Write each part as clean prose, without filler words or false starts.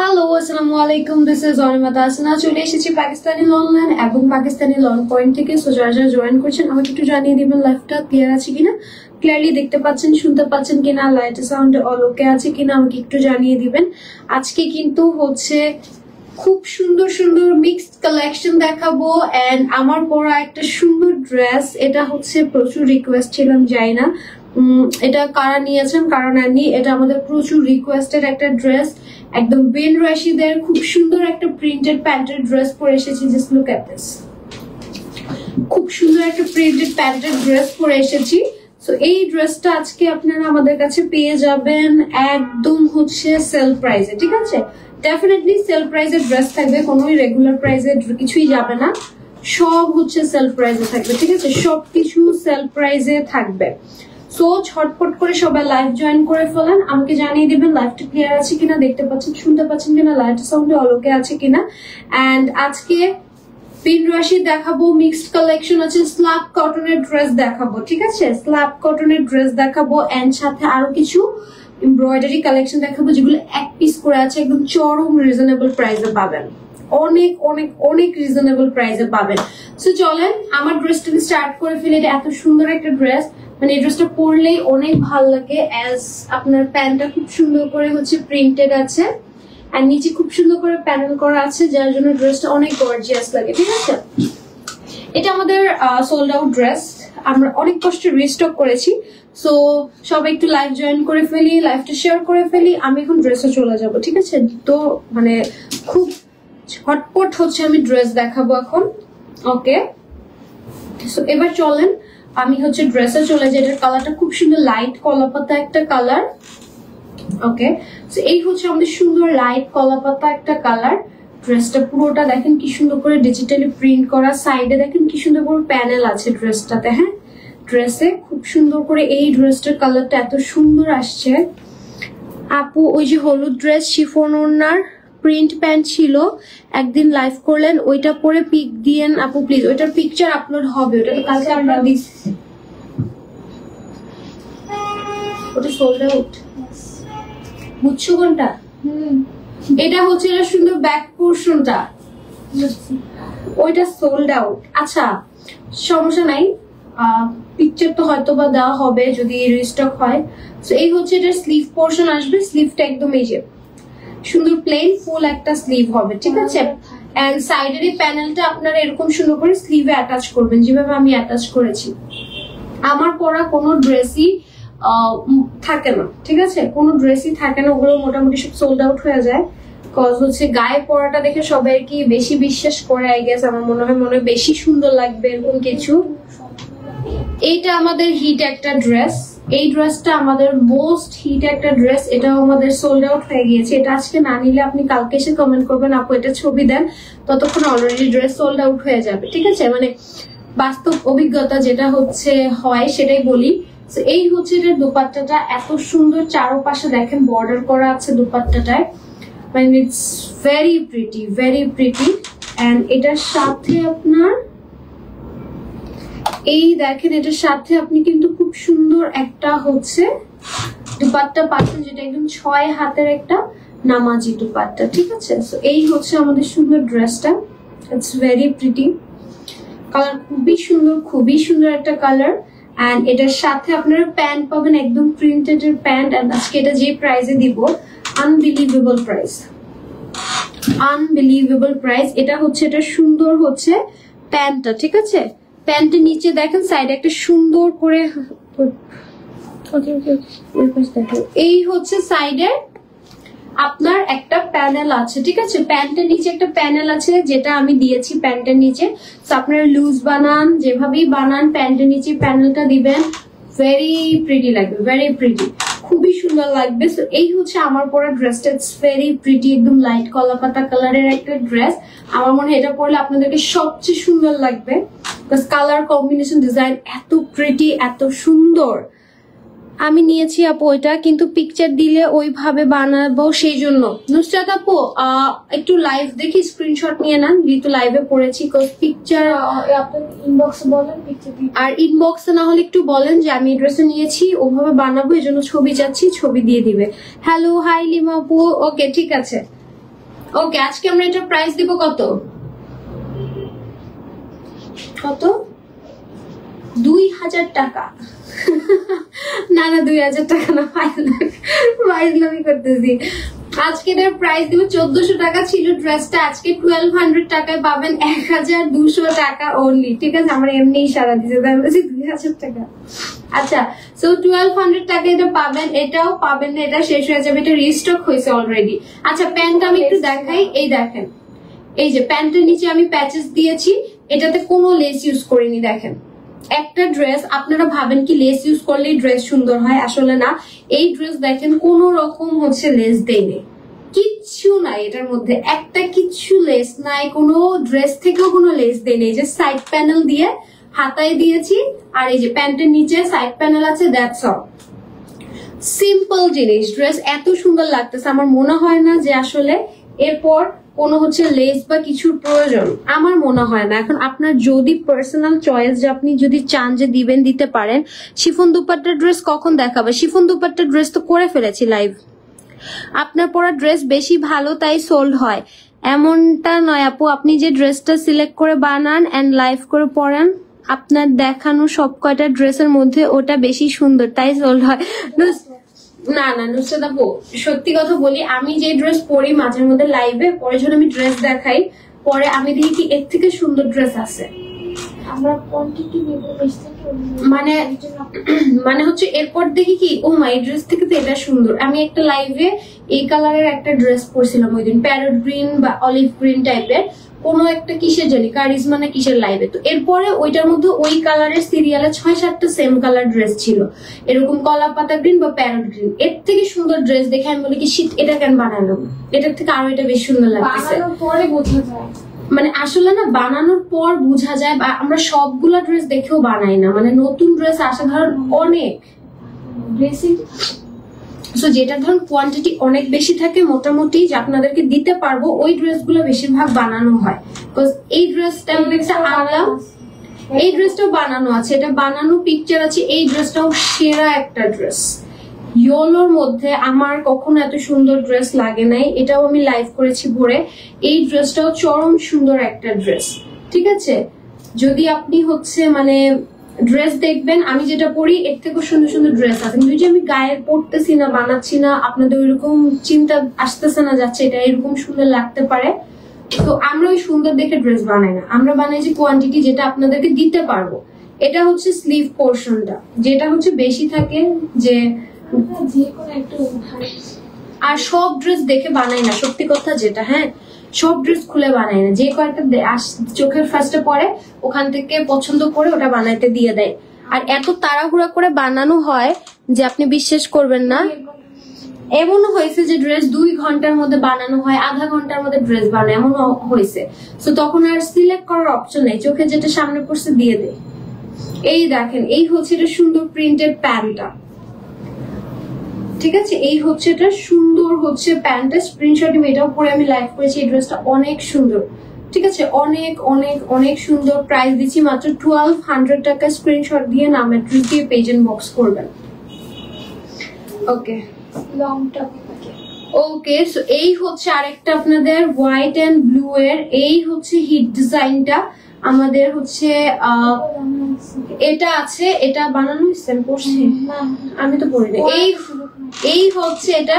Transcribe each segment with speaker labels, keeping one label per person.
Speaker 1: Hello আসসালামু আলাইকুম, this is অনিমাতা আসনা। চলে এসেছি পাকিস্তানি লনলাইন এবং পাকিস্তানি লন পয়েন্ট থেকে। সো যারা যারা জয়েন করছেন আমাকে একটু জানিয়ে দিবেন লাইভটা ক্লিয়ার আছে কিনা, ক্লিয়ারলি দেখতে পাচ্ছেন শুনতে পাচ্ছেন কিনা, লাইট সাউন্ড অল ওকে আছে কিনা আমাকে একটু জানিয়ে দিবেন। আজকে কিন্তু হচ্ছে খুব সুন্দর সুন্দর মিক্সড কালেকশন দেখাবো এন্ড আমার পরা একটা সুন্দর ড্রেস। এটা হচ্ছে প্রচুর রিকোয়েস্ট ছিল, আমি যাই না এটা কারা নিয়েছেন কারা নেননি, এটা আমাদের প্রচুর রিকোয়েস্টেড একটা ড্রেস। একদম বিন রাশিদের খুব সুন্দর একটা প্রিন্টেড প্যান্টের ড্রেস পরে এসেছি। জাস্ট লুক এট দিস, খুব সুন্দর একটা প্রিন্টেড প্যান্টের ড্রেস পরে এসেছি। সো এই ড্রেসটা আজকে আপনারা আমাদের কাছে পেয়ে যাবেন একদম হচ্ছে সেল প্রাইসে, ঠিক আছে? ডেফিনেটলি সেল প্রাইসের ড্রেস থাকবে, কোনো রেগুলার প্রাইসে কিছুই যাবে না, সব হচ্ছে সেল প্রাইসে থাকবে, ঠিক আছে? সবকিছু সেল প্রাইসে থাকবে। সো ছটপট করে সবাই লাইভ জয়েন করে ফেলেন, আমাকে জানিয়ে দিবেন লাইভটা ক্লিয়ার আছে কিনা, দেখতে পাচ্ছেন শুনতে পাচ্ছেন কিনা, লাইট সাউন্ডে অলোকে আছে কিনা। এন্ড আজকে পিন রাশি দেখাবো, মিক্সড কালেকশন আছে, স্ল্যাব কটনের ড্রেস দেখাবো, ঠিক আছে? স্ল্যাব কটনের ড্রেস দেখাবো এন্ড সাথে আরো কিছু এমব্রয়ডারি কালেকশন দেখাবো যেগুলো এক পিস করে আছে, একদম চরম রিজনেবল প্রাইসে পাবেন, অনেক অনেক অনেক রিজনেবল প্রাইসে পাবেন। সো চলেন আমার ড্রেসটাকে স্টার্ট করে ফেলি। এটা এত সুন্দর একটা ড্রেস, মানে এই ড্রেসটা পরলেই অনেক ভালো লাগে। অ্যাজ আপনার প্যান্টটা খুব সুন্দর করে হচ্ছে প্রিন্টেড আছে আর নিচে খুব সুন্দর করে প্যানেল করা আছে, যার জন্য ড্রেসটা অনেক গর্জিয়াস লাগে, ঠিক আছে? এটা আমাদের সোল্ড আউট ড্রেস, আমরা অনেক কষ্টে রিস্টক করেছি। সো সবাই একটু লাইভ জয়েন করে ফেলি, লাইভটা শেয়ার করে ফেলি, আমি এখন ড্রেসে চলে যাব, ঠিক আছে? তো মানে খুব ঝটপট হচ্ছে আমি ড্রেস দেখাবো এখন, ওকে? সো এবার চলেন আমি হচ্ছে ড্রেসে চলে যাই। এটার কালারটা খুব সুন্দর লাইট কলাপাতা একটা কালার, ওকে? সো এই হচ্ছে আমাদের সুন্দর লাইট কলাপাতা একটা কালার। ড্রেসটা পুরোটা দেখেন কি সুন্দর করে ডিজিটালি প্রিন্ট করা, সাইডে দেখেন কি সুন্দর করে প্যানেল আছে ড্রেসটাতে। হ্যাঁ, ড্রেসে খুব সুন্দর করে এই ড্রেসটার কালারটা এত সুন্দর আসছে। আপু ওই যে হলুদ ড্রেস শিফন ওড়নার প্রিন্ট প্যান্ট ছিল, একদিন লাইভ করলেন, ওইটা পরে পিক দিয়েন আপু প্লিজ। ওইটার পিকচার আপলোড হবে, ওটা তো কালকে আমরা দিচ্ছি। ওটা সোল্ড আউট, বুঝছো কোনটা? এটা হচ্ছে এটা সুন্দর ব্যাক পোর্শনটা, ওইটা সোল্ড আউট। আচ্ছা সমস্যা নাই, পিকচার তো হয়তো বা দেওয়া হবে যদি রিস্টক হয়। সো এই হচ্ছে এটার স্লিভ পোর্শন আসবে, স্লিভটা একদম এই যে সুন্দর প্লেন ফুল একটা স্লিভ হবে, ঠিক আছে? এন্ড সাইডের এই প্যানেলটা আপনারা এরকম সুন্দর করে স্লিভে অ্যাটাচ করবেন, যেভাবে আমি অ্যাটাচ করেছি। আমার পরা কোনো ড্রেসই থাকে না, ঠিক আছে? কোনো ড্রেসই থাকে না, ওগুলো মোটামুটি সব সোল্ড আউট হয়ে যায়। কজ হচ্ছে গায়ে পরাটা দেখে সবাই কি বেশি বিশ্বাস করে, আই গেস আমার মনে হয় বেশি সুন্দর লাগবে এরকম কিছু। এইটা আমাদের হিট একটা ড্রেস, এই ড্রেসটা আমাদের মোস্ট হিট একটা ড্রেস, এটাও আমাদের সোল্ড আউট হয়ে গিয়েছে। এটা আজকে না নিলে আপনি কালকে এসে কমেন্ট করবেন আপু এটা ছবি দেন, ততক্ষণ অলরেডি ড্রেস সোল্ড আউট হয়ে যাবে, ঠিক আছে? মানে বাস্তব অভিজ্ঞতা যেটা হচ্ছে হয় সেটাই বলি। এই হচ্ছে এটার দোপাট্টাটা, এত সুন্দর চারপাশে দেখেন বর্ডার করা আছে দোপাট্টাটায়, মানে it's very pretty, very pretty. And এটার সাথে আপনার এই দেখেন, এটার সাথে আপনি কিন্তু খুব সুন্দর একটা হচ্ছে দুপাট্টা পাচ্ছেন, যেটা একদম 6 হাতের একটা নামাজি দুপাট্টা, ঠিক আছে? সো এই হচ্ছে আমাদের সুন্দর ড্রেসটা, ইটস ভেরি প্রিটি কালার, খুবই সুন্দর একটা কালার। এন্ড এটার সাথে আপনারা প্যান্ট পাবেন, একদম প্রিন্টেড এর প্যান্ট। এন্ড আজকে এটা যে প্রাইসে দিব, আনবিলিভেবল প্রাইস, আনবিলিভেবল প্রাইস। এটা হচ্ছে এটা সুন্দর হচ্ছে প্যান্টটা, ঠিক আছে? প্যান্টের নিচে দেখেন সাইডে একটা সুন্দর করে এই হচ্ছে সাইডে আপনার একটা প্যানেল আছে, ঠিক আছে? প্যান্টের নিচে একটা প্যানেল আছে যেটা আমি দিয়েছি প্যান্টের নিচে। তো আপনারা লুজ বানান, যেভাবেই বানান প্যান্টের নিচে প্যানেলটা দিবেন, ভেরি প্রিটি লাগবে, ভেরি প্রিটি, খুবই সুন্দর লাগবে। সো এই হচ্ছে আমার পরা ড্রেসটা, ইটস ভেরি প্রিটি, একদম লাইট কলাপাতা কালারের একটা ড্রেস। আমার মনে হয় এটা পরলে আপনাদেরকে সবচেয়ে সুন্দর লাগবে, বিকজ কালার কম্বিনেশন ডিজাইন এত প্রিটি, এত সুন্দর। আমি নিয়েছি আপু ওইটা, কিন্তু পিকচার দিলে ওইভাবে বানাবো, সেই জন্য নুসরাত আপু একটু লাইভ দেখি স্ক্রিনশট নিয়ে নেন, যেহেতু লাইভে পড়েছি। পিকচার ইনবক্সে বলেন, আর ইনবক্সে না হলে একটু বলেন যে আমি ড্রেসে নিয়েছি, ওভাবে বানাবো, এই জন্য ছবি চাচ্ছি, ছবি দিয়ে দিবে। হ্যালো হাই লিমা আপু, ওকে ঠিক আছে। ওকে, আজকে আমরা এটা প্রাইস দিব কত কত 2000 টাকা। না না 2000 টাকা না, ফাইজলামি করতেছি। আজকে এটার প্রাইস দিব 1400 টাকা ছিল ড্রেসটা, আজকে 1200 টাকায় পাবেন 1200 টাকা অনলি। ঠিক আছে, আমরা এমনি ইশারা দিতে 2000 টাকা। আচ্ছা, সো 1200 টাকা এটা পাবেন, এটাও পাবেন না, এটা শেষ হয়ে যাবে, এটা রিস্টক হয়েছে অলরেডি। আচ্ছা, প্যান্ট আমি একটু দেখাই, এই দেখেন, এই যে প্যান্টের নিচে আমি প্যাচেস দিয়েছি, এটাতে কোনো লেস ইউজ করিনি। দেখেন একটা ড্রেস, আপনারা ভাবেন কি লেস ইউজ করলেই ড্রেস সুন্দর হয়, আসলে না। এই ড্রেস দেখেন কোন রকম হচ্ছে লেস দেয়নি, কিচ্ছু নাই এটার মধ্যে, একটা কিচ্ছু লেস নাই, কোনো ড্রেস থেকেও কোনো লেস দেয়নি। এই যে সাইড প্যানেল দিয়ে হাতায় দিয়েছি, আর এই যে প্যান্টের নিচে সাইড প্যানেল আছে, দ্যাটস অল। সিম্পল জিনিস, ড্রেস এত সুন্দর লাগতেছে, আমার মনে হয় না যে আসলে এরপর কোনো হচ্ছে লেস বা কিছুর প্রয়োজন, আমার মনে হয় না। এখন আপনার যদি পার্সোনাল চয়েস, যে আপনি যদি চান যে দিবেন, দিতে পারেন। শিফন দুপাট্টার ড্রেস কখন দেখাবে? শিফন দুপাট্টার ড্রেস তো করে ফেলেছি লাইভ। আপনার পরা ড্রেস বেশি ভালো তাই সোল্ড হয় এমনটা নয় আপু, আপনি যে ড্রেসটা সিলেক্ট করে বানান এন্ড লাইভ করে পরান, আপনার দেখানো সব কয়টা ড্রেসের মধ্যে ওটা বেশি সুন্দর তাই সোল্ড হয়। না না নুসরাত আপু, সত্যি কথা বলি, আমি যে ড্রেস পরি মাঝের মধ্যে লাইভে, পরে যখন আমি ড্রেস দেখাই, পরে আমি দেখি কি এর থেকে সুন্দর ড্রেস আছে।
Speaker 2: আমরা কোয়ান্টিটি নেব বেশি থেকে,
Speaker 1: মানে হচ্ছে এরপর দেখি কি ও মাই ড্রেস থেকে তো এটা সুন্দর। আমি একটা লাইভে এই কালারের একটা ড্রেস পরছিলাম ওই দিন, প্যারট গ্রিন বা অলিভ গ্রিন টাইপের, কোনো একটা কিসের জানি কারিজমা না কিসের লাইভে। তো এরপরে ওইটার মধ্যে ওই কালারের সিরিয়ালে 6-7টা সেম কালার ড্রেস ছিল, এরকম কলা পাতা গ্রিন বা প্যারট গ্রিন। এর থেকে সুন্দর ড্রেস দেখে আমি বলি কি শীত, এটা কেন বানানো, এটার থেকে আরো এটা বেশ সুন্দর লাগছে।
Speaker 2: পরে বোঝা যায়,
Speaker 1: মানে আসলে না বানানোর পর বোঝা যায়, বা আমরা সবগুলা ড্রেস দেখেও বানাই না, মানে নতুন ড্রেস আসে ধরুন অনেক
Speaker 2: ড্রেসিং,
Speaker 1: সো যেটা ধরুন কোয়ান্টিটি অনেক বেশি থাকে মোটামুটি, যে আপনাদেরকে দিতে পারবো, ওই ড্রেসগুলো বেশিরভাগ বানানো হয়। বিকজ এই ড্রেসটা আনলাম, এই ড্রেসটাও বানানো আছে, এটা বানানো পিকচার আছে, এই ড্রেসটাও সেরা একটা ড্রেস। ইয়োলোর মধ্যে আমার কখনো এত সুন্দর ড্রেস লাগে নাই, এটাও আমি লাইভ করেছি ভোরে। এই ড্রেসটাও চরম সুন্দর একটা ড্রেস। ঠিক আছে, যদি আপনি হচ্ছে মানে ড্রেস দেখবেন, আমি যেটা পরি এর থেকে সুন্দর সুন্দর ড্রেস আছে, কিন্তু যে আমি গায়ে পড়তেছি না, বানাচ্ছি না, আপনাদের ওইরকম চিন্তা আসতেছে না যাচ্ছে এটা এরকম সুন্দর লাগতে পারে, তো আমরা ওই সুন্দর দেখে ড্রেস বানাই না, আমরা বানাই যে কোয়ান্টিটি যেটা আপনাদেরকে দিতে পারবো। এটা হচ্ছে স্লিভ পোর্শনটা, যেটা হচ্ছে বেশি থাকে, যে আর সব ড্রেস দেখে বানাই না, সত্যি কথা যেটা, হ্যাঁ সব ড্রেস খুলে বানাই না, যে কয়েকটা চোখের ফার্স্টে পরে ওখান থেকে পছন্দ করে ওটা বানাইতে দিয়ে দেয়। আর এত তাড়াহুড়া করে বানানো হয় যে আপনি বিশ্বাস করবেন না, এমনও হয়েছে যে ড্রেস 2 ঘন্টার মধ্যে বানানো হয়, আধা ঘন্টার মধ্যে ড্রেস বানায়, এমন হয়েছে। তো তখন আর সিলেক্ট করার অপশন নেই, চোখে যেটা সামনে পড়ছে দিয়ে দেয়। এই দেখেন, এই হচ্ছে এটা সুন্দর প্রিন্টেড প্যান্টটা, ঠিক আছে, এই হচ্ছে এটা সুন্দর হচ্ছে প্যান্টটা, স্ক্রিনশট এটাও পরে আমি লাইভ করেছি, এই ড্রেসটা অনেক সুন্দর। ঠিক আছে, অনেক অনেক অনেক সুন্দর। প্রাইস দিচ্ছি মাত্র 1200 টাকা। স্ক্রিনশট দিয়ে নাম অ্যাড্রেস দিয়ে পেজ বক্স করবেন। ওকে,
Speaker 2: লংটা
Speaker 1: ওকে, সো এই হচ্ছে আরেকটা আপনাদের হোয়াইট এন্ড ব্লু এর, এই হচ্ছে হিট ডিজাইনটা আমাদের হচ্ছে এটা আছে, এটা বানানো হয়েছে পড়ছি আমি তো পড়ি না। এই হচ্ছে এটা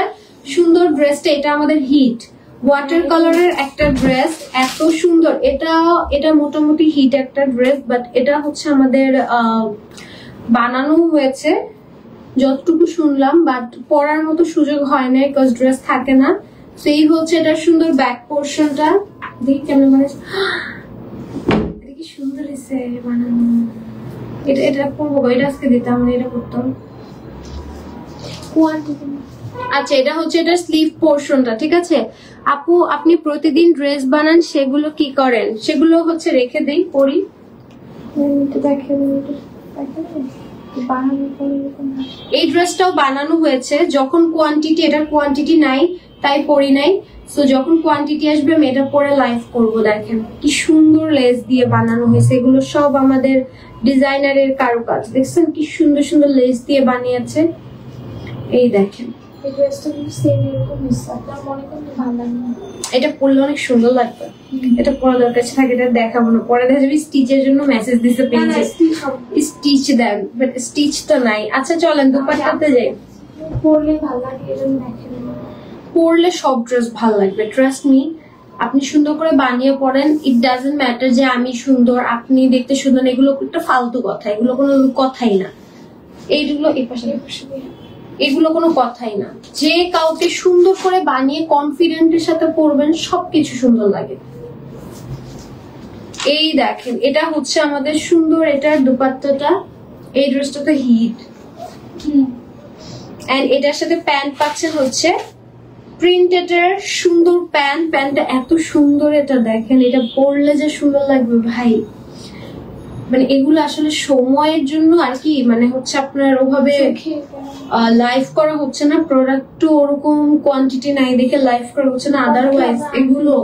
Speaker 1: সুন্দর ড্রেসটা, এটা আমাদের হিট ওয়াটার কালারের একটা ড্রেস, এত সুন্দর। এটা মোটামুটি হিট একটা ড্রেস, বাট এটা হচ্ছে আমাদের বানানো হয়েছে যতটুকু শুনলাম, বাট পরার মতো সুযোগ হয় না, বিকজ ড্রেস থাকে না। সেই হচ্ছে এটা সুন্দর ব্যাক পোর্শনটা, দেখি কেমন মানে এটা কি সুন্দর হয়েছে বানানো। এটা পরবো, এটা আজকে দিতাম, এটা করতাম। আচ্ছা, এটা হচ্ছে এটা স্লিভ পোর্শনটা, ঠিক আছে আপু। আপনি প্রতিদিন ড্রেস বানান, সেগুলো কি করেন? সেগুলো হচ্ছে রেখে দেই, পরি। এই ড্রেসটাও বানানো হয়েছে, যখন কোয়ান্টিটি, এটার কোয়ান্টিটি নাই তাই পরি নাই, সো যখন কোয়ান্টিটি আসবে আমি এটা পরে লাইভ করবো। দেখেন কি সুন্দর লেস দিয়ে বানানো হয়েছে, এগুলো সব আমাদের ডিজাইনারের কারুকাজ, দেখছেন কি সুন্দর সুন্দর লেস দিয়ে বানিয়েছে। এই দেখেন
Speaker 2: এই ড্রেসটা কিন্তু সেম এরকম মিস আপনার মনে করতে ভালো লাগে না।
Speaker 1: এটা পরলে অনেক সুন্দর লাগবে। এটা পরা দরকার থাকে, এটা দেখাবো না, পরে দেখা যাবে স্টিচের জন্য মেসেজ দিতে পেয়েছে, স্টিচ দেন, বাট স্টিচ তো নাই। আচ্ছা চলেন দুপাট্টাতে যাই।
Speaker 2: পরলে ভালো লাগে এজন্য দেখেন,
Speaker 1: পরলে সব ড্রেস ভালো লাগবে, ট্রাস্ট মি। আপনি সুন্দর করে বানিয়ে পড়েন, ইট ডাজন্ট ম্যাটার যে আমি সুন্দর আপনি দেখতে সুন্দর, এগুলো একটা ফালতু কথা, এগুলো কোনো কথাই না। এইগুলো এই পাশে এগুলো কোনো কথাই না। যে কাউকে সুন্দর করে বানিয়ে কনফিডেন্টের সাথে পরবেন, সবকিছু সুন্দর লাগে। এই দেখেন এটা হচ্ছে আমাদের সুন্দর, এটার দুপাট্টাটা, এই ড্রেসটা তো হিট, এন্ড এটার সাথে প্যান্ট পাচ্ছেন হচ্ছে প্রিন্টেডের সুন্দর প্যান্ট। প্যান্টটা এত সুন্দর, এটা দেখেন, এটা পরলে যে সুন্দর লাগবে ভাই। মানে এগুলো আসলে সময়ের জন্য আর কি, মানে হচ্ছে আপনার ওভাবে লাইভ করা হচ্ছে না, প্রোডাক্টও ওরকম কোয়ান্টিটি নাই দেখে লাইভ করা হচ্ছে না, আদারওয়াইজ এগুলো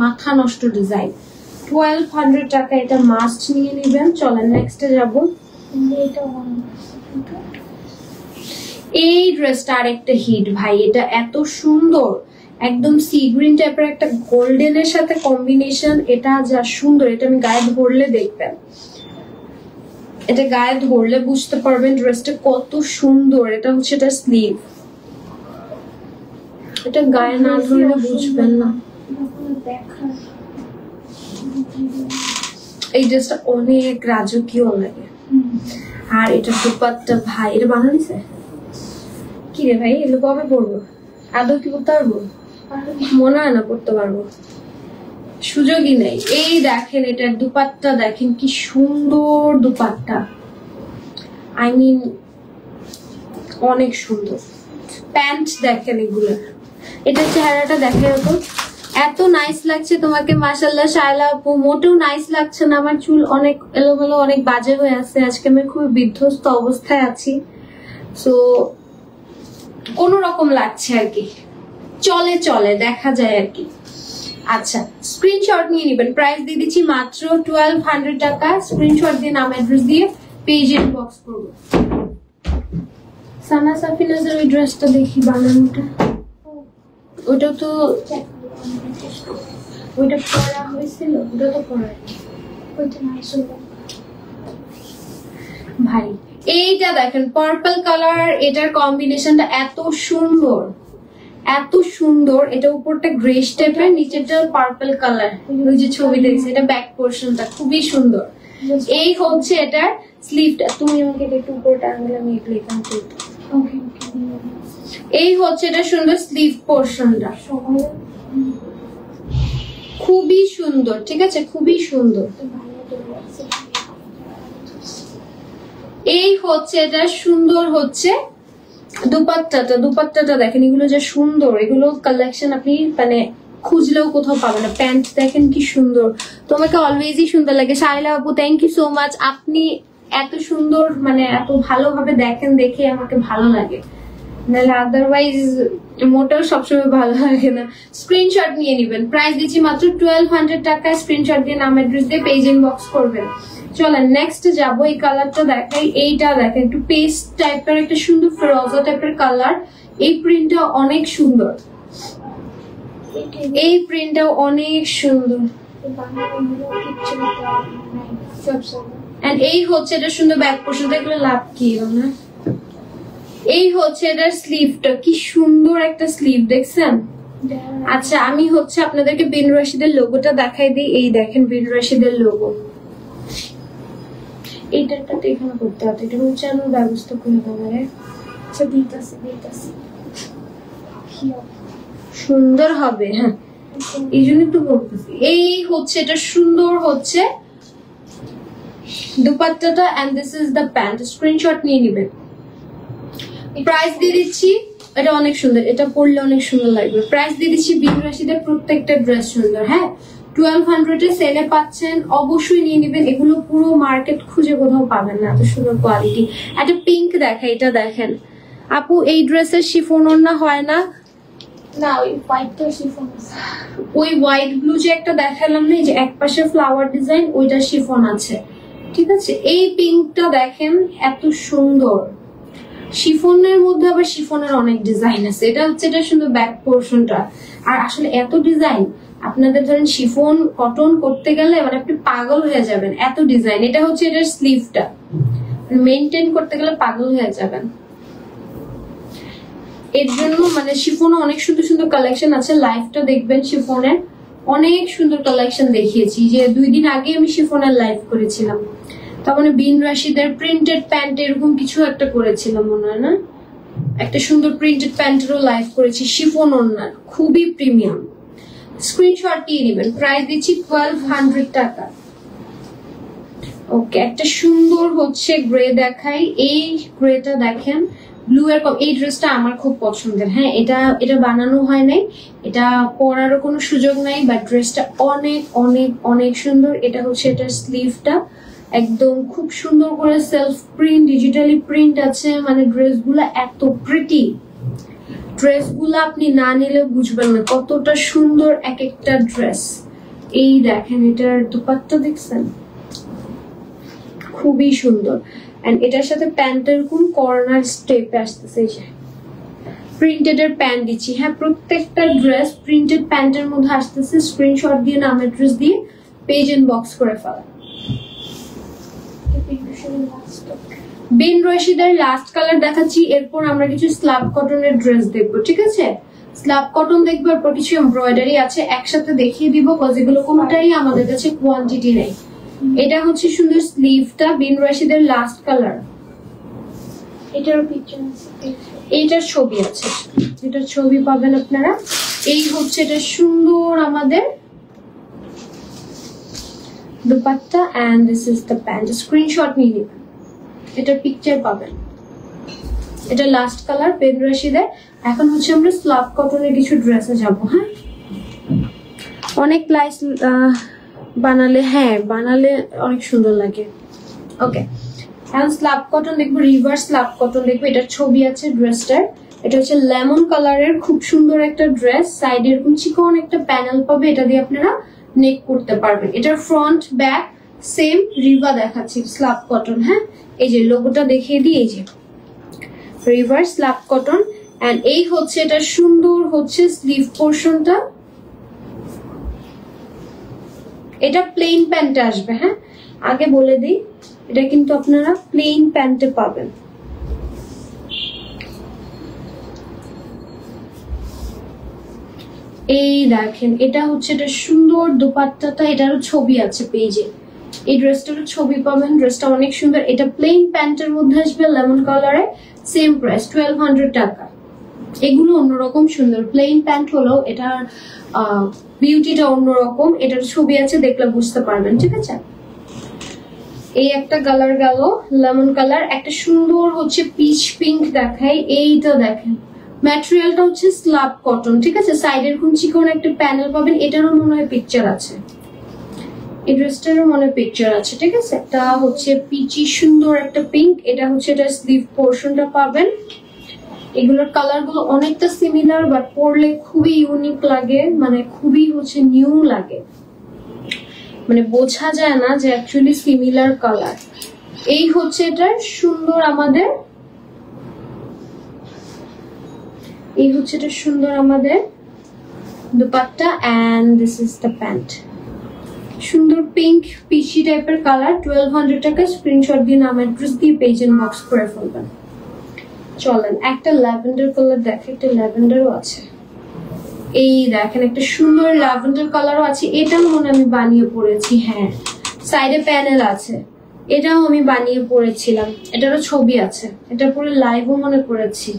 Speaker 1: মাথা নষ্ট ডিজাইন। 1200 টাকা, এটা মাস্ট নিয়ে নেবেন। চলেন নেক্সটে যাব। এই ড্রেসটা আরেকটা হিট ভাই, এটা এত সুন্দর, একদম সি গ্রিন টাইপের একটা গোল্ডেনের সাথে কম্বিনেশন, এটা যা সুন্দর। এটা আমি গায়ে ধরলে দেখবেন, এটা গায়ে ধরলে বুঝতে পারবেন ড্রেসটা কত সুন্দর। এটা হচ্ছে এটা স্লিভ, এটা গায়ে না ধরলে বুঝবেন না। এই ড্রেসটা অনেক রাজকীয় লাগে। আর এটা দুপাট্টা ভাই, এটা বানাইছে কি রে ভাই? এগুলো কবে পড়বো? আদৌ কি করতে পারবো? মনে হয় না করতে পারবো, সুযোগই নেই। এই দেখেন এটার দুপাট্টা দেখেন, কি সুন্দর দুপাট্টা, আই মিন অনেক সুন্দর। প্যান্ট দেখেন এগুলো, এটার চেহারাটা দেখে তো এত নাইস লাগছে তোমাকে, মাশাআল্লাহ শায়লা আপু। মোটেও নাইস লাগছে না, আমার চুল অনেক এলোমেলো, অনেক বাজে হয়ে আছে আজকে, আমি খুব বিধ্বস্ত অবস্থায় আছি, সো কোন রকম লাগছে আর কি, চলে চলে দেখা যায় আর কি। আচ্ছা স্ক্রিনশট নিয়ে নেবেন, প্রাইস দিয়ে দিচ্ছি মাত্র 1200 টাকা। স্ক্রিনশট দিয়ে নাম অ্যাড্রেস দিয়ে পেজ ইনবক্স করবো। সানা সাফিনাজের ওই ড্রেসটা দেখি বানানোটা, ওটা তো ওইটা পরা হয়েছিল, ওটা তো পরা ভাই। এইটা দেখেন পার্পল কালার, এটার কম্বিনেশনটা এত সুন্দর, এত সুন্দর। এটা উপরটা গ্রেস টাইপের, নিচেটা পার্পল কালার, ওই যে ছবি দেখছি, এটা ব্যাক পোর্শনটা খুবই সুন্দর। এই হচ্ছে এটার স্লিভটা, তুমি আমাকে একটু উপরটা আনলে আমি একটু এখান থেকে, এই হচ্ছে এটা সুন্দর স্লিভ পোর্শনটা, খুবই সুন্দর, ঠিক আছে, খুবই সুন্দর। এই হচ্ছে এটা সুন্দর হচ্ছে দুপাট্টাটা, দুপাট্টাটা দেখেন, এগুলো যে সুন্দর, এগুলো কালেকশন আপনি মানে খুঁজলেও কোথাও পাবেন না। প্যান্ট দেখেন কি সুন্দর, তোমাকে অলওয়েজই সুন্দর লাগে শায়লা আপু, থ্যাংক ইউ সো মাচ। আপনি এত সুন্দর মানে এত ভালোভাবে দেখেন, দেখে আমাকে ভালো লাগে, নাহলে আদারওয়াইজ মোটেও সবসময় ভালো লাগে না। স্ক্রিনশট নিয়ে নিবেন, প্রাইস দিচ্ছি মাত্র 1200 টাকা। স্ক্রিনশট দিয়ে নাম অ্যাড্রেস দিয়ে পেজ ইনবক্স করবেন। চলেন নেক্সট যাবো। এই কালারটা দেখাই, এইটা দেখেন একটু পেস্ট টাইপের একটা সুন্দর ফিরোজা টাইপের কালার। এই প্রিন্টটা অনেক সুন্দর, এই প্রিন্টটাও অনেক সুন্দর। এই হচ্ছে এটা সুন্দর ব্যাক পোর্শন, এগুলো লাভ কি না। এই হচ্ছে এটার স্লিভটা, কি সুন্দর একটা স্লিভ দেখছেন। আচ্ছা আমি হচ্ছে আপনাদেরকে বিন রাশিদের লোগোটা দেখাই দিই। এই দেখেন বিন রাশিদের লোগো, এইটাটা তো এখানে করতে হবে, এটা উচ্চারণের ব্যবস্থা করে দেবে। আচ্ছা দিতেছি দিতেছি, সুন্দর হবে, হ্যাঁ এই জন্যই তো বলতেছি। এই হচ্ছে এটা সুন্দর হচ্ছে দুপাট্টাটা, and this is the pant. Screenshot নিয়ে নিবেন, প্রাইস দিয়ে দিচ্ছি, এটা অনেক সুন্দর, এটা পরলে অনেক সুন্দর লাগবে। প্রাইস দিয়ে দিচ্ছি বিন রাশিদের প্রত্যেকটা ড্রেস সুন্দর, হ্যাঁ 1200 সেলে পাচ্ছেন, অবশ্যই নিয়ে নেবেন। এগুলো পুরো মার্কেট খুঁজে কোথাও পাবেন না, এত সুন্দর কোয়ালিটি। একটা পিঙ্ক দেখা, এটা দেখেন আপু, এই ড্রেসের শিফন ওড়না হয় না,
Speaker 2: না ওই হোয়াইটটা শিফন আছে,
Speaker 1: ওই হোয়াইট ব্লু যে একটা দেখালাম না, এই যে একপাশে ফ্লাওয়ার ডিজাইন, ওইটা শিফন আছে, ঠিক আছে। এই পিঙ্কটা দেখেন এত সুন্দর, শিফনের মধ্যে আবার শিফনের অনেক ডিজাইন আছে। এটা হচ্ছে এটা সুন্দর ব্যাক পোর্শনটা। আর আসলে এত ডিজাইন, আপনাদের ধরেন শিফন কটন করতে গেলে মানে আপনি পাগল হয়ে যাবেন, এত ডিজাইন। এটা হচ্ছে এটার স্লিভটা, মেইনটেইন করতে গেলে পাগল হয়ে যাবেন। এর জন্য মানে শিফনও অনেক সুন্দর সুন্দর কালেকশন আছে। লাইভটা দেখবেন, শিফনের অনেক সুন্দর কালেকশন দেখিয়েছি। যে 2 দিন আগে আমি শিফনের লাইভ করেছিলাম, তার মানে বিন রাশিদের প্রিন্টেড প্যান্ট এরকম কিছু একটা করেছিলাম মনে হয় না, একটা সুন্দর প্রিন্টেড প্যান্টেরও লাইভ করেছি। শিফন ওড়না, খুবই প্রিমিয়াম। স্ক্রিনশট দিয়ে নেবেন। প্রাইস দিচ্ছি 1200 টাকা। ওকে, একটা সুন্দর হচ্ছে গ্রে দেখাই। এই গ্রেটা দেখেন, ব্লু এর এই ড্রেসটা আমার খুব পছন্দের। হ্যাঁ, এটা বানানো হয় নাই, এটা পরারও কোনো সুযোগ নাই, বাট ড্রেসটা অনেক অনেক অনেক সুন্দর। এটা হচ্ছে এটার স্লিভটা, একদম খুব সুন্দর করে সেলফ প্রিন্ট, ডিজিটালি প্রিন্ট আছে। মানে ড্রেসগুলা এত প্রিটি, ড্রেসগুলা আপনি না নিলে বুঝবেন না কতটা সুন্দর এক একটা ড্রেস। এই দেখেন, এটার দুপাট্টা দেখছেন, খুবই সুন্দর। এন্ড এটার সাথে প্যান্টের কোন কর্নার স্টেপে আসতেছে, এই যে প্রিন্টেড এর প্যান্ট দিচ্ছি। হ্যাঁ, প্রত্যেকটা ড্রেস প্রিন্টেড প্যান্টের মধ্যে আসতেছে। স্ক্রিনশট দিয়ে নাম অ্যাড্রেস দিয়ে পেজ ইনবক্স করে ফেলা। বিন রশিদের লাস্ট কালার দেখাচ্ছি, এরপর আমরা কিছু স্ল্যাব কটনের ড্রেস দেখবো, ঠিক আছে? স্ল্যাব কটন দেখবো, এরপর কিছু এমব্রয়ডারি আছে, একসাথে দেখিয়ে দিব, কজ এগুলো কোনটাই আমাদের কাছে কোয়ান্টিটি নেই। এটা হচ্ছে সুন্দর স্লিভটা, বিন রশিদের লাস্ট কালার।
Speaker 2: এটারও পিকচার আছে,
Speaker 1: এইটার ছবি আছে, এটার ছবি পাবেন আপনারা। এই হচ্ছে এটা সুন্দর আমাদের dupatta, and this is the pant. Screenshot নিয়ে নেবেন, এটার পিকচার পাবেন। এটা লাস্ট কালার বিন রশিদের। এখন হচ্ছে আমরা স্ল্যাব কটনের কিছু ড্রেসে যাব। হ্যাঁ, অনেক লাইস বানালে, হ্যাঁ বানালে অনেক সুন্দর লাগে। ওকে, এখন স্ল্যাব কটন দেখবো, রিভার্স স্ল্যাব কটন দেখবো। এটার ছবি আছে ড্রেসটার। এটা হচ্ছে লেমন কালারের, খুব সুন্দর একটা ড্রেস। সাইডে এরকম চিকন একটা প্যানেল পাবে, এটা দিয়ে আপনারা নেক করতে পারবেন। এটার ফ্রন্ট ব্যাক সেম রিভা দেখাচ্ছি, স্ল্যাব কটন। হ্যাঁ, এই যে লোগোটা দেখিয়ে দিই, এই যে রিভার্স স্ল্যাব কটন। এন্ড এই হচ্ছে এটা সুন্দর হচ্ছে স্লিভ পোর্শনটা। এটা প্লেন প্যান্টে আসবে। হ্যাঁ, আগে বলে দিই, এটা কিন্তু আপনারা প্লেন প্যান্টে পাবেন। এই দেখেন, এটা হচ্ছে এটা সুন্দর দোপাট্টাটা, এটারও ছবি আছে পেজে। এই ড্রেসটারও ছবি পাবেন, ড্রেসটা অনেক সুন্দর। এটা প্লেন প্যান্টের মধ্যে আসবে, লেমন কালারে, সেম প্রাইস 1200 টাকা। এগুলো অন্যরকম সুন্দর, প্লেন প্যান্ট হলেও এটার বিউটিটা অন্যরকম। এটার ছবি আছে, দেখলে বুঝতে পারবেন, ঠিক আছে? এই একটা কালার গেল, লেমন কালার। একটা সুন্দর হচ্ছে পিচ পিঙ্ক দেখাই। এইটা দেখেন, ম্যাটেরিয়ালটা হচ্ছে স্ল্যাব কটন, ঠিক আছে? সাইডের কোন চিকন একটা প্যানেল পাবেন। এটারও মনে হয় পিকচার আছে, এই ড্রেসটারও মনে হয় পিকচার আছে, ঠিক আছে? এটা হচ্ছে পিচি সুন্দর একটা পিঙ্ক। এটা হচ্ছে এটা স্লিভ পোর্শনটা পাবেন। এগুলোর কালার গুলো অনেকটা সিমিলার, বাট পরলে খুবই ইউনিক লাগে, মানে খুবই হচ্ছে নিউ লাগে, মানে বোঝা যায় না যে অ্যাকচুয়ালি সিমিলার কালার। এই হচ্ছে এটা সুন্দর আমাদের, এই হচ্ছে এটা সুন্দর আমাদের dupatta, and this is the pant. সুন্দর পিঙ্ক পিচি টাইপের কালার, 1200 টাকা। স্ক্রিনশট দিয়ে নাম অ্যাড্রেস দিয়ে পেজ ইনবক্স করে ফেলবেন। চলেন একটা ল্যাভেন্ডার কালার দেখে, একটা ল্যাভেন্ডারও আছে। এই দেখেন, একটা সুন্দর ল্যাভেন্ডার কালারও আছে। এটাও মনে আমি বানিয়ে পড়েছি। হ্যাঁ, সাইডে প্যানেল আছে, এটাও আমি বানিয়ে পড়েছিলাম। এটারও ছবি আছে, এটা পরে লাইভও মনে করেছি,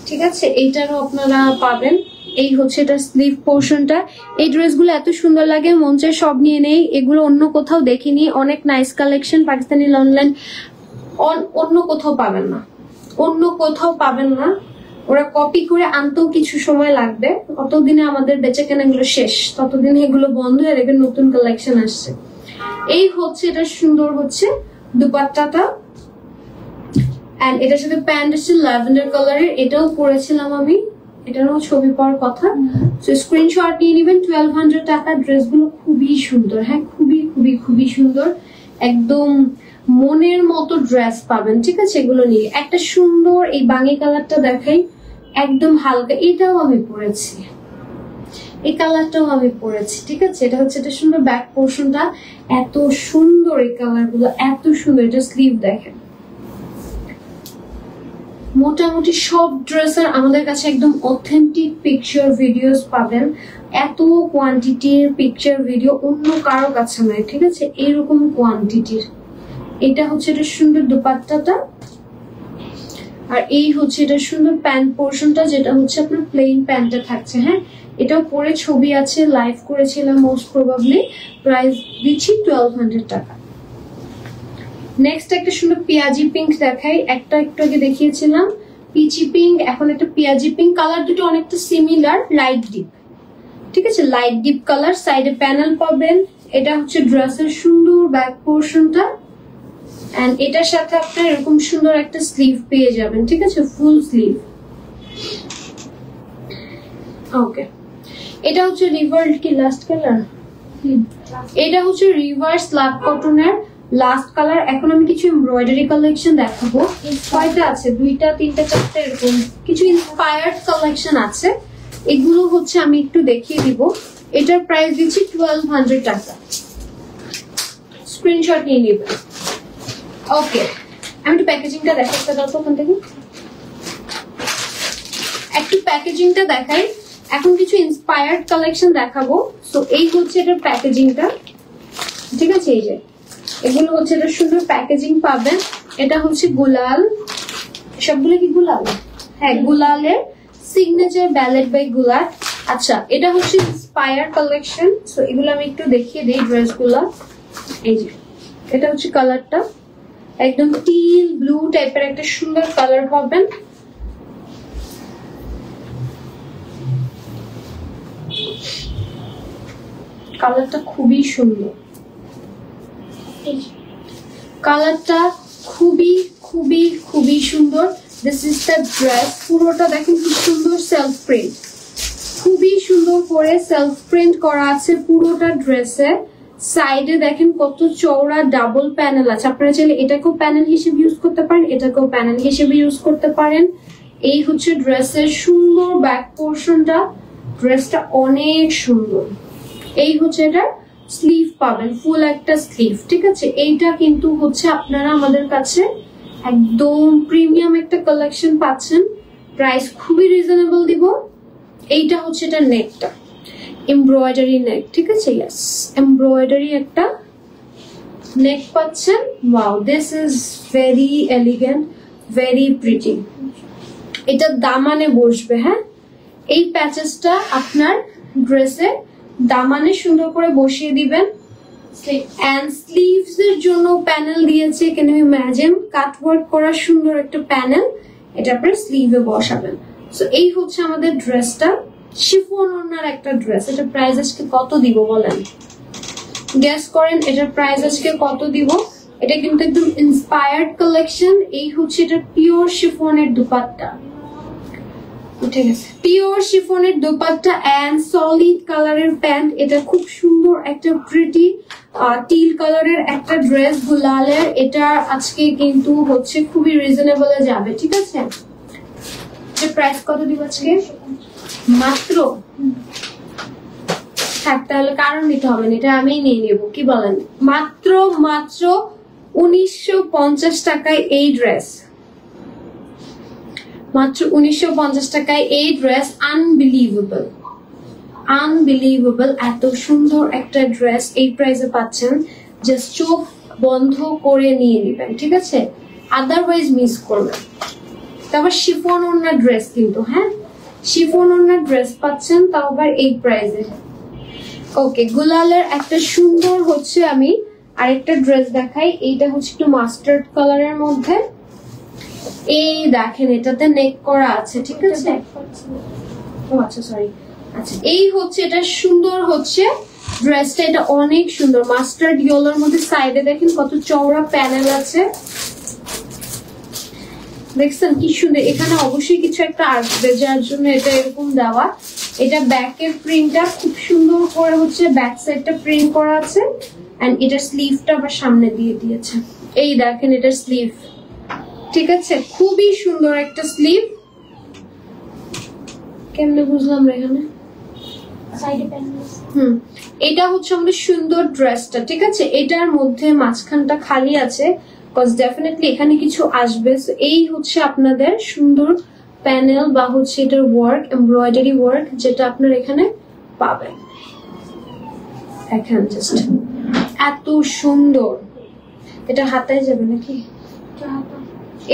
Speaker 1: ঠিক আছে? এইটারও আপনারা পাবেন। এই হচ্ছে এটা স্লিভ পোর্শনটা। এই ড্রেসগুলো এত সুন্দর লাগে, মন চায় সব নিয়ে নেই। এগুলো অন্য কোথাও দেখিনি, অনেক নাইস কালেকশন। পাকিস্তানি অনলাইন অন্য কোথাও পাবেন না, অন্য কোথাও পাবেন না। ওরা কপি করে আনতেও কিছু সময় লাগবে, অতদিনে আমাদের বেচে কেনাগুলো শেষ, ততদিনে এগুলো বন্ধ হয়ে দেখবেন নতুন কালেকশন আসছে। এই হচ্ছে এটা সুন্দর হচ্ছে দুপাট্টাটা, এন্ড এটার সাথে প্যান্ট হচ্ছে ল্যাভেন্ডার কালারের। এটাও পরেছিলাম আমি, এটারও ছবি পাওয়ার কথা। তো স্ক্রিনশট নিয়ে নেবেন। 1200 টাকা। ড্রেসগুলো খুবই সুন্দর, হ্যাঁ খুবই খুবই খুবই সুন্দর, একদম মনের মতো ড্রেস পাবেন, ঠিক আছে? এগুলো নিয়ে একটা সুন্দর এই বাঙ্গি কালারটা দেখাই, একদম হালকা, এটাও আমি পরেছি, এই কালারটাও আমি পরেছি, ঠিক আছে? এটা হচ্ছে এটা সুন্দর ব্যাক পোর্শনটা, এত সুন্দর এই কালার গুলো, এত সুন্দর। এটা স্লিভ দেখেন। মোটামুটি সব ড্রেসের আমাদের কাছে একদম অথেন্টিক পিকচার ভিডিওস পাবেন, এত কোয়ান্টিটির পিকচার ভিডিও অন্য কারো কাছে নয়, ঠিক আছে? এইরকম কোয়ান্টিটির। এটা হচ্ছে এটা সুন্দর দোপাট্টাটা, আর এই হচ্ছে এটা সুন্দর প্যান্ট পোর্শনটা, যেটা হচ্ছে আপনার প্লেন প্যান্টটা থাকছে। হ্যাঁ, এটাও পরে ছবি আছে, লাইভ করেছিলাম মোস্ট প্রবাবলি। প্রাইস দিচ্ছি 1200 টাকা। নেক্সট একটা সুন্দর পেঁয়াজি পিঙ্ক দেখাই, একটা একটু আগে দেখিয়েছিলাম পিচি পিঙ্ক, এখন একটা পেঁয়াজি পিঙ্ক। কালার দুটো অনেকটা সিমিলার, লাইট ডিপ, ঠিক আছে? লাইট ডিপ কালার, সাইডে প্যানেল পাবেন। এটা হচ্ছে ড্রেসের সুন্দর ব্যাক পোর্শনটা, এন্ড এটার সাথে আপনার এরকম সুন্দর একটা স্লিভ পেয়ে যাবেন, ঠিক আছে? Full sleeve. ওকে, এটা হচ্ছে রিভার্স কি লাস্ট কালার, এটা হচ্ছে রিভার্স লাভ কটনের লাস্ট কালার। এখন আমি কিছু এমব্রয়ডারি কালেকশন দেখাবো। কয়টা আছে? 2টা 3টা 4টা এরকম কিছু ইন্সপায়ার্ড কালেকশন আছে, এগুলো হচ্ছে আমি একটু দেখিয়ে দিব। এটার প্রাইস দিচ্ছি 1200 টাকা। স্ক্রিনশট নিয়ে নেবেন। ওকে, আমি একটু প্যাকেজিংটা দেখাতে দাও তো ওখান থেকে, একটু প্যাকেজিংটা দেখাই। এখন কিছু ইন্সপায়ার্ড কালেকশন দেখাবো। সো এই হচ্ছে এটার প্যাকেজিংটা, ঠিক আছে? এই যে এগুলো হচ্ছে এটা সুন্দর প্যাকেজিং পাবেন। এটা হচ্ছে গুলাল, সবগুলো কি গুলাল? হ্যাঁ, গুলালের সিগনেচার ব্যালেট বাই গুলাল। আচ্ছা, এটা হচ্ছে ইন্সপায়ার কালেকশন। সো এগুলো আমি একটু দেখিয়ে দিই ড্রেসগুলো। এই যে এটা হচ্ছে কালারটা, একদম টিল ব্লু টাইপের একটা সুন্দর কালার পাবেন। কালারটা খুবই সুন্দর, কালারটা খুবই খুবই খুবই সুন্দর। This is the dress. পুরোটা দেখেন কি সুন্দর সেলফ প্রিন্ট, খুবই সুন্দর করে সেলফ প্রিন্ট করা আছে পুরোটা ড্রেসে। সাইডে দেখেন কত চওড়া ডাবল প্যানেল আছে। আপনারা চাইলে এটাকেও প্যানেল হিসেবে ইউজ করতে পারেন, এটাকেও প্যানেল হিসেবে ইউজ করতে পারেন। এই হচ্ছে ড্রেসের সুন্দর ব্যাক পোর্শনটা, ড্রেসটা অনেক সুন্দর। এই হচ্ছে এটা স্লিভ পাবেন, ফুল একটা স্লিভ, ঠিক আছে? এইটা কিন্তু হচ্ছে আপনারা আমাদের কাছে একদম প্রিমিয়াম একটা কালেকশন পাচ্ছেন, প্রাইস খুবই রিজনেবল দিব। এইটা হচ্ছে এটা নেকটা, এমব্রয়ডারি নেক, ঠিক আছে? ইয়েস, এমব্রয়ডারি একটা নেক পাচ্ছেন। Wow, this is very elegant, very pretty. এটা দামানে বসবে। হ্যাঁ, এই প্যাচেসটা আপনার ড্রেসে দামানে সুন্দর করে বসিয়ে দিবেন। এন্ড স্লিভস এর জন্য প্যানেল দিয়েছে, এখানে ইমাজিন কাট ওয়ার্ক করা সুন্দর একটা প্যানেল, এটা আপনার স্লিভে বসাবেন। সো এই হচ্ছে আমাদের ড্রেসটা, শিফন ওড়নার একটা ড্রেস। এটা প্রাইস আজকে কত দিব বলেন? গেস করেন এটার প্রাইস আজকে কত দিব? এটা কিন্তু একদম ইন্সপায়ার্ড কালেকশন। এই হচ্ছে এটা পিওর শিফনের দুপাট্টা, ঠিক আছে? পিওর শিফনের দুপাট্টা এন্ড সলিড কালারের প্যান্ট। এটা খুব সুন্দর একটা প্রিটি টিল কালারের একটা ড্রেস গুলালের। এটা আজকে কিন্তু হচ্ছে খুবই রিজনেবল যাবে, ঠিক আছে? এর প্রাইস কত দিব আজকে? মাত্র থাক, তাহলে কারণ নিতে হবে না, এটা আমি নিয়ে নেবো, কি বলেন? মাত্র 1950 টাকায় এই ড্রেস, মাত্র 1950 টাকায় এই ড্রেস। আনবিলিভেবল, আনবিলিভেবল, এত সুন্দর একটা ড্রেস এই প্রাইসে পাচ্ছেন। জাস্ট চোখ বন্ধ করে নিয়ে নেবেন, ঠিক আছে? আদারওয়াইজ মিস করবেন। তারপর শিফন ওড়না ড্রেস কিন্তু, হ্যাঁ, শিফন ওড়না ড্রেস পাচ্ছেন, তাও আবার এই প্রাইসে। ওকে, গুলালের একটা সুন্দর হচ্ছে আমি আরেকটা ড্রেস দেখাই। এইটা হচ্ছে একটু মাস্টার্ড কালারের মধ্যে। এই দেখেন এটাতে নেক করা আছে, ঠিক আছে? ও আচ্ছা, সরি। আচ্ছা, এই হচ্ছে এটা সুন্দর হচ্ছে ড্রেসটা, এটা অনেক সুন্দর মাস্টার্ড ইয়েলোর মধ্যে। সাইডে দেখেন কত চওড়া প্যানেল আছে, দেখছেন কি সুন্দর। এখানে অবশ্যই কিছু একটা আসবে যার জন্য এটা এরকম দেওয়া। এটা ব্যাকের প্রিন্টটা খুব সুন্দর করে হচ্ছে ব্যাক সাইডটা প্রিন্ট করা আছে। এন্ড এটার স্লিভটা আবার সামনে দিয়ে দিয়েছে। এই দেখেন এটার স্লিভ, ঠিক আছে, খুবই সুন্দর একটা স্লিভ। কেমনে বুঝলাম রে এখানে
Speaker 2: সাইডে প্যানেল।
Speaker 1: এটা হচ্ছে আমাদের সুন্দর ড্রেসটা, ঠিক আছে। এটার মধ্যে মাঝখানটা খালি আছে, কজ ডেফিনেটলি এখানে কিছু আসবে। এই হচ্ছে আপনাদের সুন্দর প্যানেল বা হচ্ছে এটার ওয়ার্ক, এমব্রয়ডারি ওয়ার্ক, যেটা আপনার এখানে পাবেন। দেখেন জাস্ট এত সুন্দর। এটা হাতায় যাবে নাকি?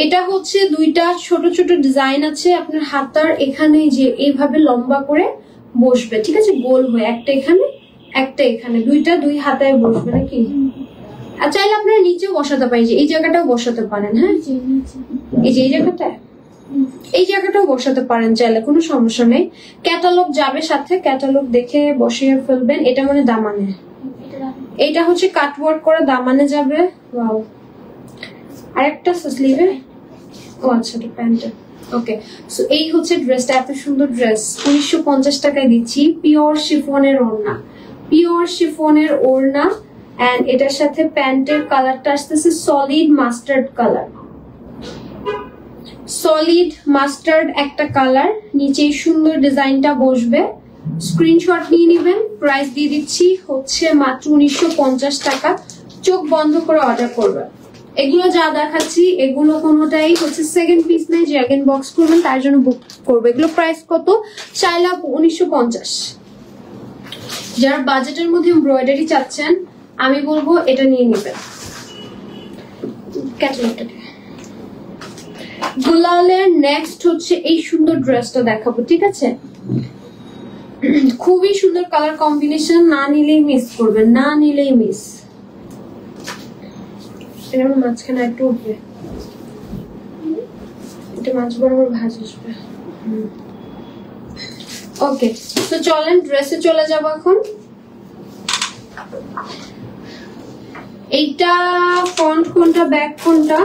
Speaker 1: এটা হচ্ছে দুইটা ছোট ছোট ডিজাইন আছে আপনার হাতার এখানে, যে এইভাবে লম্বা করে বসবে, ঠিক আছে, গোল হয়ে, একটা এখানে একটা এখানে, দুইটা দুই হাতায় বসবে নাকি। আর চাইলে আপনারা নিচেও বসাতে পারেন, যে এই জায়গাটাও বসাতে পারেন। হ্যাঁ, এই যে এই জায়গাটায়, এই জায়গাটাও বসাতে পারেন চাইলে, কোনো সমস্যা নেই। ক্যাটালগ যাবে সাথে, ক্যাটালগ দেখে বসিয়ে ফেলবেন। এটা মানে দামানে, এটা হচ্ছে কাটওয়ার্ক করা দামানে যাবে। ওয়াও, আরেকটা স্লিভে, ও আচ্ছা এটা প্যান্টটা। ওকে, সো এই হচ্ছে ড্রেসটা, এত সুন্দর ড্রেস 1950 টাকায় দিচ্ছি। পিওর শিফনের ওড়না, পিওর শিফনের ওড়না, এন্ড এটার সাথে প্যান্টের কালারটা আসতেছে solid mustard colour, solid mustard একটা কালার। নিচে সুন্দর ডিজাইনটা বসবে। স্ক্রিনশট নিয়ে নেবেন। প্রাইস দিয়ে দিচ্ছি হচ্ছে মাত্র 1950 টাকা। চোখ বন্ধ করে অর্ডার করবেন। এগুলো যা দেখাচ্ছি এগুলো কোনোটাই হচ্ছে সেকেন্ড পিস নাই, যে অ্যাগেন বক্স করবেন তার জন্য বুক করবে। এগুলো প্রাইস কত? 4,1950। যারা বাজেটের মধ্যে এমব্রয়ডারি চাচ্ছেন আমি বলবো এটা নিয়ে নেবেন। ক্যাটালগটা গুলালের নেক্সট হচ্ছে এই সুন্দর ড্রেসটা দেখাবো, ঠিক আছে। খুবই সুন্দর কালার কম্বিনেশন, না নিলেই মিস করবেন, না নিলেই মিস। এটা মাঝখানে একটু উঠবে, এটা মাছ বরাবর ভাজ আসবে। ওকে, তো চলেন ড্রেসে চলে যাবো এখন। এইটা ফ্রন্ট কোনটা ব্যাক কোনটা?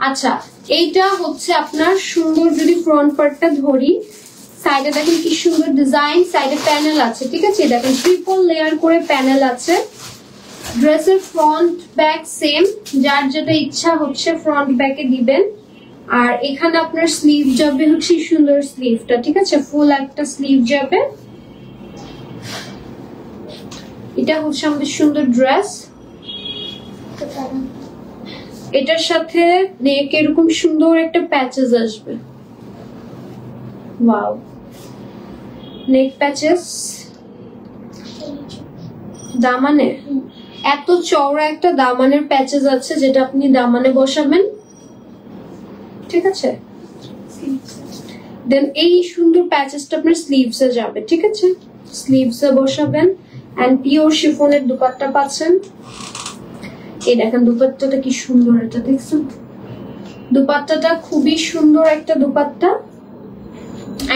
Speaker 1: আচ্ছা, এইটা হচ্ছে আপনার সুন্দর, যদি ফ্রন্ট পার্টটা ধরি, সাইডে দেখেন কি সুন্দর ডিজাইন, সাইডে প্যানেল আছে, ঠিক আছে। দেখেন ট্রিপল লেয়ার করে প্যানেল আছে। ড্রেসের ফ্রন্ট ব্যাক সেম, যার যেটা ইচ্ছা হচ্ছে ফ্রন্ট ব্যাকে দিবেন। আর এখানে আপনার স্লিভ যাবে হচ্ছে সুন্দর স্লিভটা, ঠিক আছে, ফুল একটা স্লিভ যাবে। এটা হচ্ছে আমাদের সুন্দর ড্রেস। এটার সাথে নেক এরকম সুন্দর একটা প্যাচেস আসবে। ওয়াও, নেক প্যাচেস। দামানে এত চওড়া একটা দামানের প্যাচেস আছে, যেটা আপনি দামানে বসাবেন, ঠিক আছে। দেন এই সুন্দর প্যাচেসটা আপনার স্লিভসে যাবে, ঠিক আছে, স্লিভসে বসাবেন। এন্ড পিওর শিফনের দুপাট্টা পাচ্ছেন। এই দেখেন দুপাট্টাটা কি সুন্দর, এটা দেখছেন? দুপাট্টাটা খুবই সুন্দর একটা দুপাট্টা।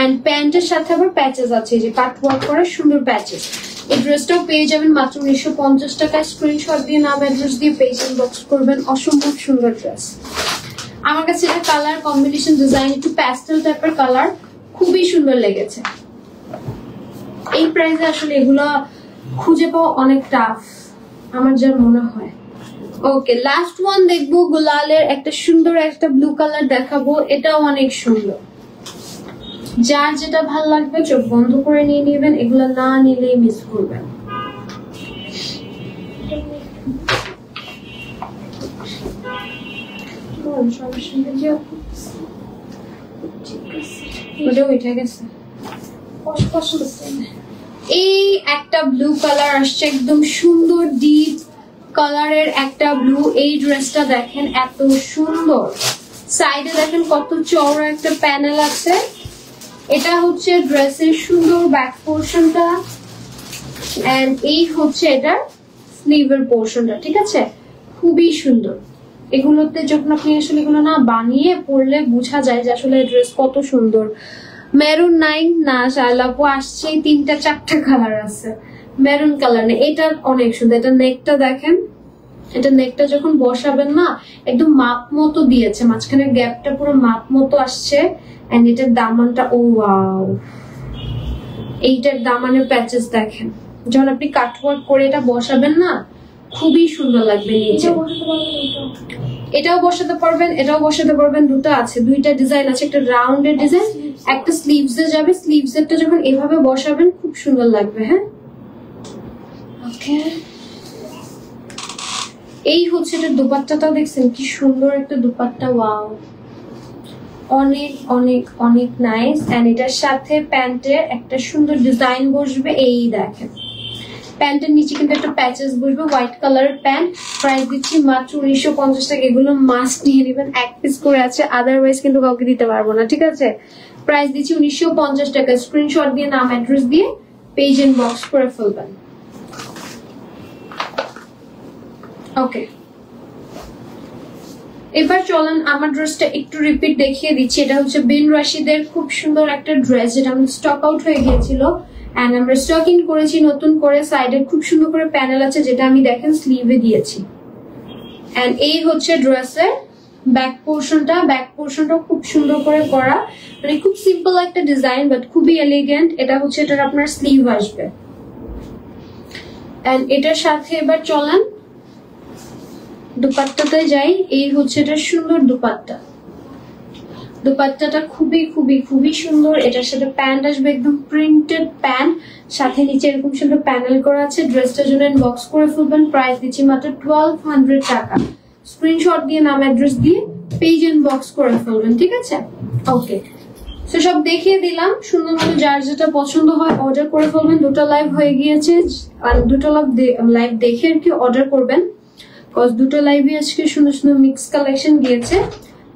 Speaker 1: এন্ড প্যান্টের সাথে আবার প্যাচেস আছে, যে কাট ওয়ার্ক করা সুন্দর প্যাচেস। এই ড্রেসটাও পেয়ে যাবেন মাত্র 1950 টাকায়। স্ক্রিনশট দিয়ে নাম অ্যাড্রেস দিয়ে পেজ ইনবক্স করবেন। অসম্ভব সুন্দর ড্রেস। আমার কাছে এটা কালার কম্বিনেশন ডিজাইন একটু প্যাস্টেল টাইপের কালার, খুবই সুন্দর লেগেছে। এই প্রাইসে আসলে এগুলো খুঁজে পাওয়া অনেক টাফ আমার যা মনে হয়। ওকে, লাস্ট ওয়ান দেখবো গুলালের একটা সুন্দর একটা ব্লু কালার দেখাবো। এটাও অনেক সুন্দর। যার যেটা ভালো লাগবে চোখ বন্ধ করে নিয়ে নেবেন, এগুলো না নিলেই মিস করবেন। এই একটা ব্লু কালার আসছে, একদম সুন্দর ডিপ কালারের একটা ব্লু। এই ড্রেসটা দেখেন এত সুন্দর, সাইডে দেখেন কত চওড়া একটা প্যানেল আছে। এটা হচ্ছে ড্রেসের সুন্দর ব্যাক পোর্শনটা, এন্ড এই হচ্ছে এটা স্লিভের পোর্শনটা, ঠিক আছে, খুবই সুন্দর। এগুলোতে যখন আপনি আসলে এগুলো না বানিয়ে পরলে বোঝা যায় যে আসলে ড্রেস কত সুন্দর। মেরুন নাই না, শালাপু আসছে 3-4টা কালার আছে। মেরুন কালার নেই, এটা অনেক সুন্দর। এটা নেকটা দেখেন, এটা নেকটা যখন বসাবেন না একদম মাপ মতো দিয়েছে, মাঝখানের গ্যাপটা পুরো মাপ মতো আসছে। এন্ড এটার দামানটা, ও ওয়াও, এইটার দামানের প্যাচেস দেখেন যখন আপনি কাটওয়ার্ক করে এটা বসাবেন না, খুবই সুন্দর লাগবে নিচে। এটাও বসাতে পারবেন, এটাও বসাতে পারবেন, দুটো আছে, দুইটা ডিজাইন আছে, একটা রাউন্ডের ডিজাইন, একটা স্লিভসে যাবে। স্লিভসেরটা যখন এভাবে বসাবেন খুব সুন্দর লাগবে। হ্যাঁ, ওকে। এই হচ্ছে এটা দুপাট্টাটাও দেখছেন কি সুন্দর একটা দুপাট্টা, ওয়াও, অনেক অনেক অনেক নাইস। এন্ড এটার সাথে প্যান্টের একটা সুন্দর ডিজাইন বসবে। এই দেখেন প্যান্টের নিচে কিন্তু একটা প্যাচেস বসবে, হোয়াইট কালারের প্যান্ট। প্রাইস দিচ্ছি মাত্র 1950 টাকা। এগুলো মাস্ট নিয়ে নেবেন, এক পিস করে আছে, আদারওয়াইজ কিন্তু কাউকে দিতে পারবো না, ঠিক আছে? প্রাইস দিচ্ছি 1950 টাকা। স্ক্রিনশট দিয়ে নাম অ্যাড্রেস দিয়ে পেজ ইনবক্স করে ফেলবেন। ওকে, এবার চলেন আমার ড্রেসটা একটু রিপিট দেখিয়ে দিচ্ছি। এটা হচ্ছে বিন রাশিদের খুব সুন্দর একটা ড্রেস, যেটা আমাদের স্টক আউট হয়ে গিয়েছিল এন্ড আমরা স্টক ইন করেছি নতুন করে। সাইডে খুব সুন্দর করে প্যানেল আছে, যেটা আমি দেখেন স্লিভে দিয়েছি। এন্ড এই হচ্ছে ড্রেসের ব্যাক পোর্শনটা। ব্যাক পোর্শনটা খুব সুন্দর করে করা, মানে খুব সিম্পল একটা ডিজাইন বাট খুবই এলিগেন্ট। এটা হচ্ছে এটার আপনার স্লিভ আসবে। এন্ড এটার সাথে এবার চলেন দুপাট্টাতে যাই। এই হচ্ছে এটা সুন্দর দুপাট্টা। দুপাট্টাটা খুবই খুবই খুবই সুন্দর। এটার সাথে প্যান্ট আসবে, একদম প্রিন্টেড প্যান্ট, সাথে নিচে এরকম সুন্দর প্যানেল করা আছে। ড্রেসটার জন্য ইনবক্স করে ফেলবেন। প্রাইস দিচ্ছি মাত্র 1200 টাকা। স্ক্রিনশট দিয়ে নাম অ্যাড্রেস দিয়ে পেজ ইনবক্স করে ফেলবেন, ঠিক আছে? ওকে, তো সব দেখিয়ে দিলাম সুন্দর মতো। যার যেটা পছন্দ হয় অর্ডার করে ফেলবেন। দুটো লাইভ হয়ে গিয়েছে, আর দুটো লাইভ দেখে আর কি অর্ডার করবেন, কজ দুটো লাইভে আজকে সুন্দর সুন্দর মিক্স কালেকশন গিয়েছে।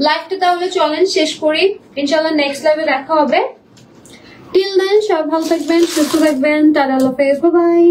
Speaker 1: লাইভটা তাহলে চলেন শেষ করি, ইনশাআল্লাহ নেক্সট লাইভে দেখা হবে। টিল দেন সবাই ভালো থাকবেন, সুস্থ থাকবেন। টাটা, আল্লাহ হাফেজ, বাই বাই।